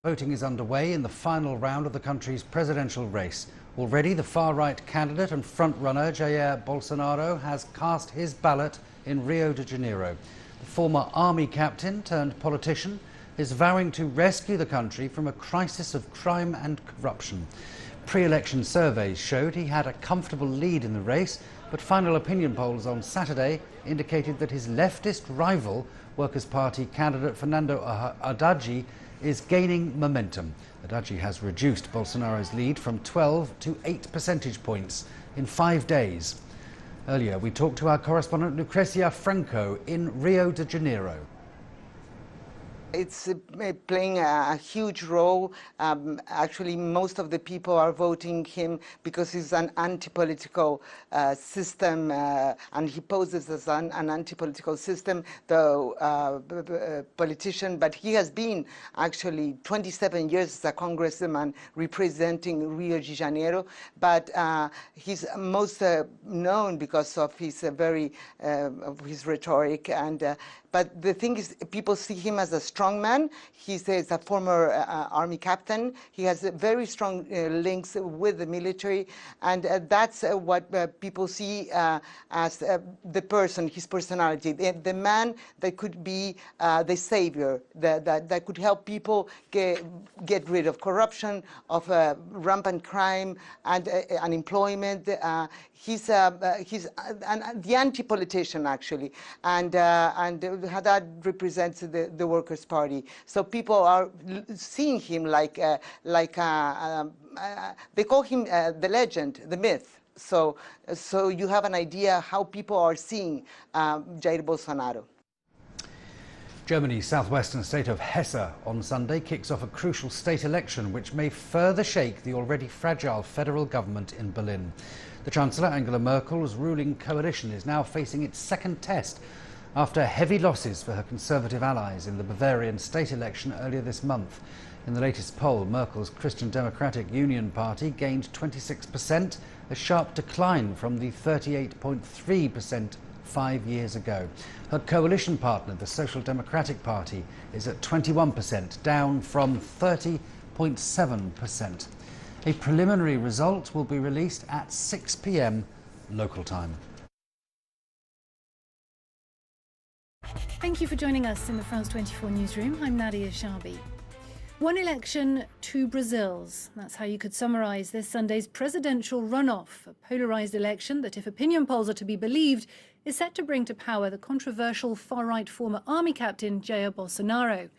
Voting is underway in the final round of the country's presidential race. Already, the far-right candidate and front-runner Jair Bolsonaro has cast his ballot in Rio de Janeiro. The former army captain turned politician is vowing to rescue the country from a crisis of crime and corruption. Pre-election surveys showed he had a comfortable lead in the race, but final opinion polls on Saturday indicated that his leftist rival, Workers' Party candidate Fernando Haddad, is gaining momentum. Haddad has reduced Bolsonaro's lead from 12 to 8 percentage points in 5 days. Earlier, we talked to our correspondent Lucrecia Franco in Rio de Janeiro. It's playing a huge role. Actually, most of the people are voting him because he's an anti-political system, and he poses as an anti-political system, the politician. But he has been actually 27 years as a congressman representing Rio de Janeiro. But he's most known because of his his rhetoric and. But the thing is, people see him as a strong man. He's a former army captain. He has very strong links with the military, and that's what people see as the person, his personality, the man that could be the savior, that could help people get rid of corruption, of rampant crime and unemployment. He's the anti-politician, actually, and Haddad represents the Workers' Party. So people are seeing him like they call him the legend, the myth. So you have an idea how people are seeing Jair Bolsonaro. Germany's southwestern state of Hesse on Sunday kicks off a crucial state election which may further shake the already fragile federal government in Berlin. The Chancellor Angela Merkel's ruling coalition is now facing its second test after heavy losses for her Conservative allies in the Bavarian state election earlier this month. In the latest poll, Merkel's Christian Democratic Union Party gained 26%, a sharp decline from the 38.3% 5 years ago. Her coalition partner, the Social Democratic Party, is at 21%, down from 30.7%. A preliminary result will be released at 6 p.m. local time. Thank you for joining us in the France 24 newsroom. I'm Nadia Sharbi. One election, two Brazils. That's how you could summarise this Sunday's presidential runoff, a polarised election that, if opinion polls are to be believed, is set to bring to power the controversial far-right former army captain Jair Bolsonaro.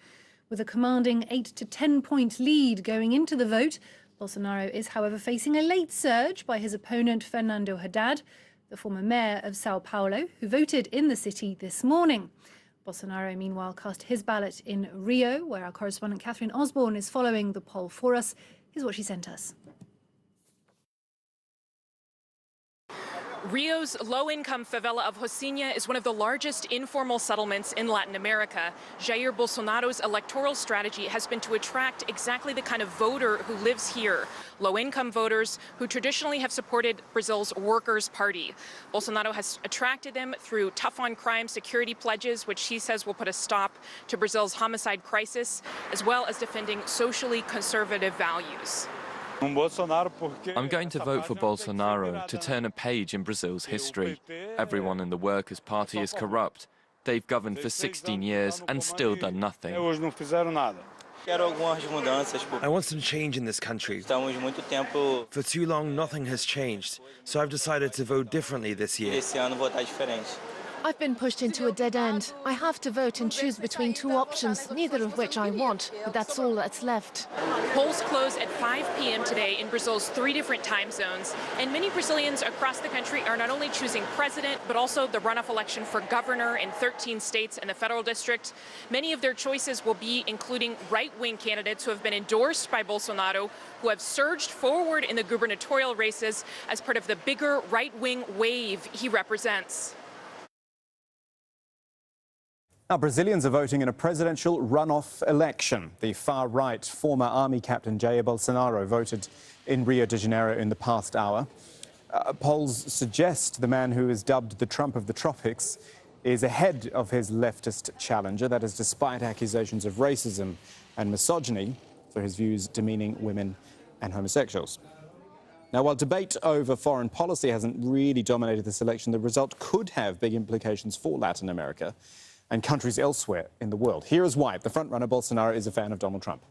With a commanding 8 to 10-point lead going into the vote, Bolsonaro is, however, facing a late surge by his opponent Fernando Haddad, the former mayor of Sao Paulo, who voted in the city this morning. Bolsonaro, meanwhile, cast his ballot in Rio, where our correspondent Catherine Osborne is following the poll for us. Here's what she sent us. Rio's low-income favela of Rocinha is one of the largest informal settlements in Latin America. Jair Bolsonaro's electoral strategy has been to attract exactly the kind of voter who lives here, low-income voters who traditionally have supported Brazil's Workers' Party. Bolsonaro has attracted them through tough-on-crime security pledges, which he says will put a stop to Brazil's homicide crisis, as well as defending socially conservative values. I'm going to vote for Bolsonaro to turn a page in Brazil's history. Everyone in the Workers' Party is corrupt. They've governed for 16 years and still done nothing. I want some change in this country. For too long, nothing has changed, so I've decided to vote differently this year. I've been pushed into a dead end. I have to vote and choose between two options, neither of which I want, but that's all that's left. Polls close at 5 p.m. today in Brazil's 3 different time zones, and many Brazilians across the country are not only choosing president, but also the runoff election for governor in 13 states and the federal district. Many of their choices will be including right-wing candidates who have been endorsed by Bolsonaro, who have surged forward in the gubernatorial races as part of the bigger right-wing wave he represents. Now, Brazilians are voting in a presidential runoff election. The far-right former army captain Jair Bolsonaro voted in Rio de Janeiro in the past hour. Polls suggest the man who is dubbed the Trump of the tropics is ahead of his leftist challenger. That is despite accusations of racism and misogyny. for his views demeaning women and homosexuals. Now, while debate over foreign policy hasn't really dominated this election, the result could have big implications for Latin America and countries elsewhere in the world. Here is why. The frontrunner Bolsonaro is a fan of Donald Trump,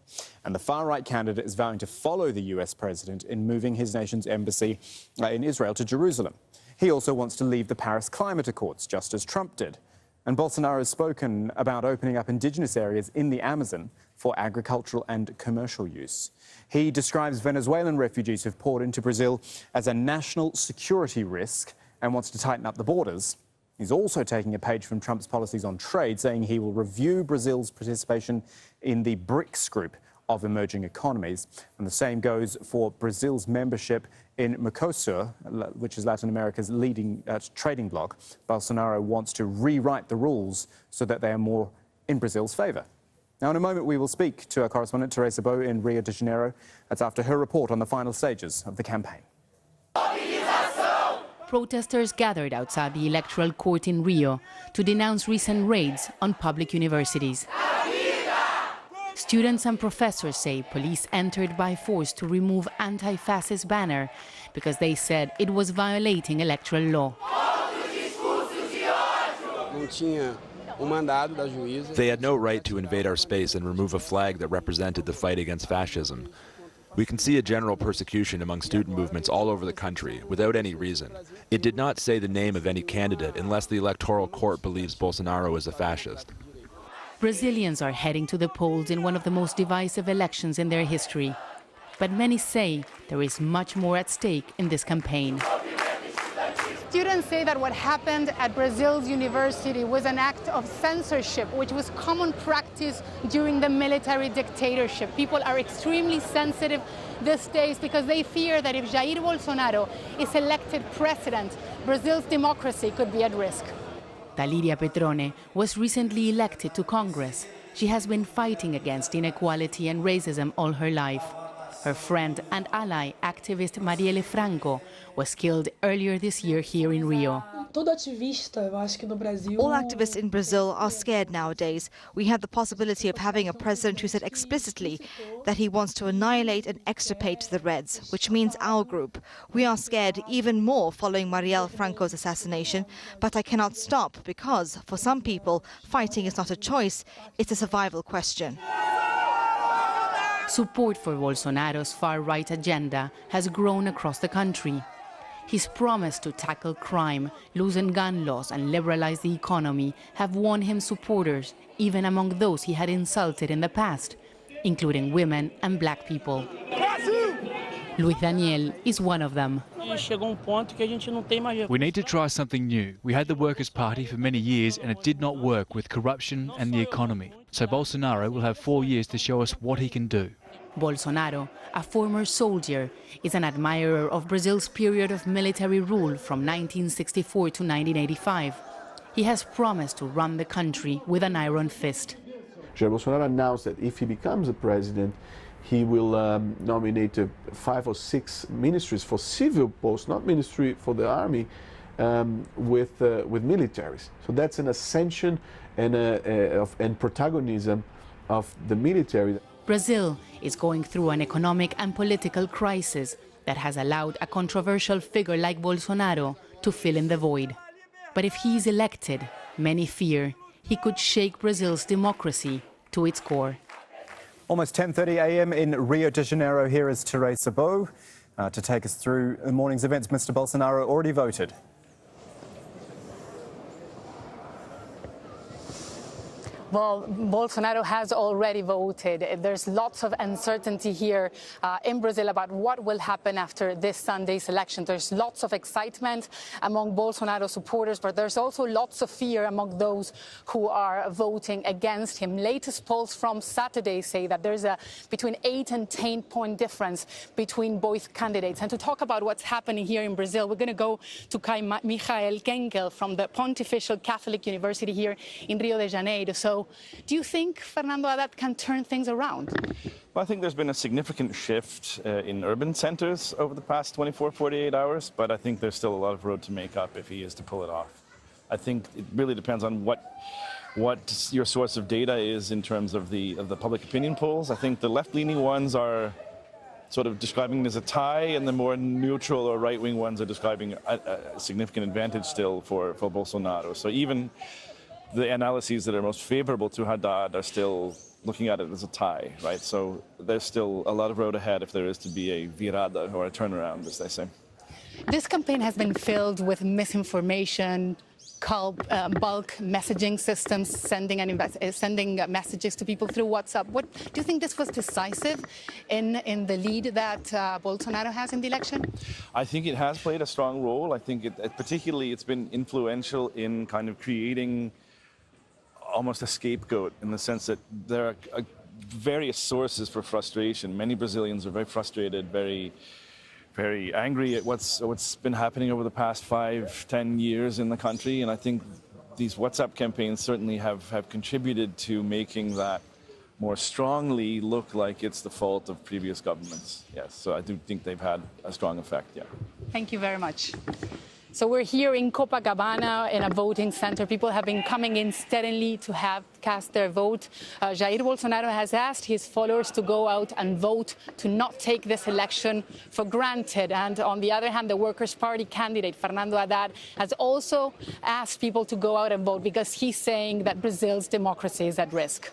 and the far-right candidate is vowing to follow the US president in moving his nation's embassy in Israel to Jerusalem. He also wants to leave the Paris Climate Accords, just as Trump did. And Bolsonaro has spoken about opening up indigenous areas in the Amazon for agricultural and commercial use. He describes Venezuelan refugees who've poured into Brazil as a national security risk and wants to tighten up the borders. He's also taking a page from Trump's policies on trade, saying he will review Brazil's participation in the BRICS group of emerging economies. And the same goes for Brazil's membership in Mercosur, which is Latin America's leading trading bloc. Bolsonaro wants to rewrite the rules so that they are more in Brazil's favour. Now, in a moment, we will speak to our correspondent, Teresa Bo, in Rio de Janeiro. That's after her report on the final stages of the campaign. Protesters gathered outside the electoral court in Rio to denounce recent raids on public universities. Students and professors say police entered by force to remove anti-fascist banner because they said it was violating electoral law. They had no right to invade our space and remove a flag that represented the fight against fascism. We can see a general persecution among student movements all over the country without any reason. It did not say the name of any candidate unless the electoral court believes Bolsonaro is a fascist. Brazilians are heading to the polls in one of the most divisive elections in their history. But many say there is much more at stake in this campaign. Students say that what happened at Brazil's university was an act of censorship, which was common practice during the military dictatorship. People are extremely sensitive these days because they fear that if Jair Bolsonaro is elected president, Brazil's democracy could be at risk. Taliria Petrone was recently elected to Congress. She has been fighting against inequality and racism all her life. Her friend and ally, activist Marielle Franco, was killed earlier this year here in Rio. All activists in Brazil are scared nowadays. We have the possibility of having a president who said explicitly that he wants to annihilate and extirpate the Reds, which means our group. We are scared even more following Marielle Franco's assassination, but I cannot stop because, for some people, fighting is not a choice, it's a survival question. Support for Bolsonaro's far-right agenda has grown across the country. His promise to tackle crime, loosen gun laws and liberalize the economy have won him supporters, even among those he had insulted in the past, including women and black people. Luis Daniel is one of them. We need to try something new. We had the Workers' Party for many years and it did not work with corruption and the economy. So Bolsonaro will have 4 years to show us what he can do. Bolsonaro, a former soldier, is an admirer of Brazil's period of military rule from 1964 to 1985. He has promised to run the country with an iron fist. Jair Bolsonaro announced that if he becomes a president, he will nominate 5 or 6 ministries for civil posts, not ministry for the army, with militaries. So that's an ascension and protagonism of the military. Brazil is going through an economic and political crisis that has allowed a controversial figure like Bolsonaro to fill in the void. But if he is elected, many fear he could shake Brazil's democracy to its core. Almost 10:30 a.m. in Rio de Janeiro. Here is Teresa Bo to take us through the morning's events. Mr. Bolsonaro already voted. Well, Bolsonaro has already voted. There's lots of uncertainty here in Brazil about what will happen after this Sunday's election. There's lots of excitement among Bolsonaro supporters, but there's also lots of fear among those who are voting against him. Latest polls from Saturday say that there's a between 8 and 10-point difference between both candidates. And to talk about what's happening here in Brazil, we're going to go to Michael Genkel from the Pontifical Catholic University here in Rio de Janeiro. So do you think Fernando Haddad can turn things around? Well, I think there's been a significant shift in urban centers over the past 24, 48 hours, but I think there's still a lot of road to make up if he is to pull it off. I think it really depends on what what your source of data is in terms of the public opinion polls. I think the left-leaning ones are sort of describing it as a tie, and the more neutral or right-wing ones are describing a significant advantage still for Bolsonaro. So even the analyses that are most favorable to Haddad are still looking at it as a tie, right? So there's still a lot of road ahead if there is to be a virada or a turnaround, as they say. This campaign has been filled with misinformation, bulk messaging systems, sending messages to people through WhatsApp. What do you think this was decisive in the lead that Bolsonaro has in the election? I think it has played a strong role. I think particularly it's been influential in kind of creating almost a scapegoat, in the sense that there are various sources for frustration. Many Brazilians are very frustrated, very angry at what's been happening over the past 5-10 years in the country, and I think these WhatsApp campaigns certainly have contributed to making that more strongly look like it's the fault of previous governments. Yes, so I do think they've had a strong effect, yeah. Thank you very much. So we're here in Copacabana in a voting center. People have been coming in steadily to have cast their vote. Jair Bolsonaro has asked his followers to go out and vote, to not take this election for granted. And on the other hand, the Workers' Party candidate, Fernando Haddad, has also asked people to go out and vote because he's saying that Brazil's democracy is at risk.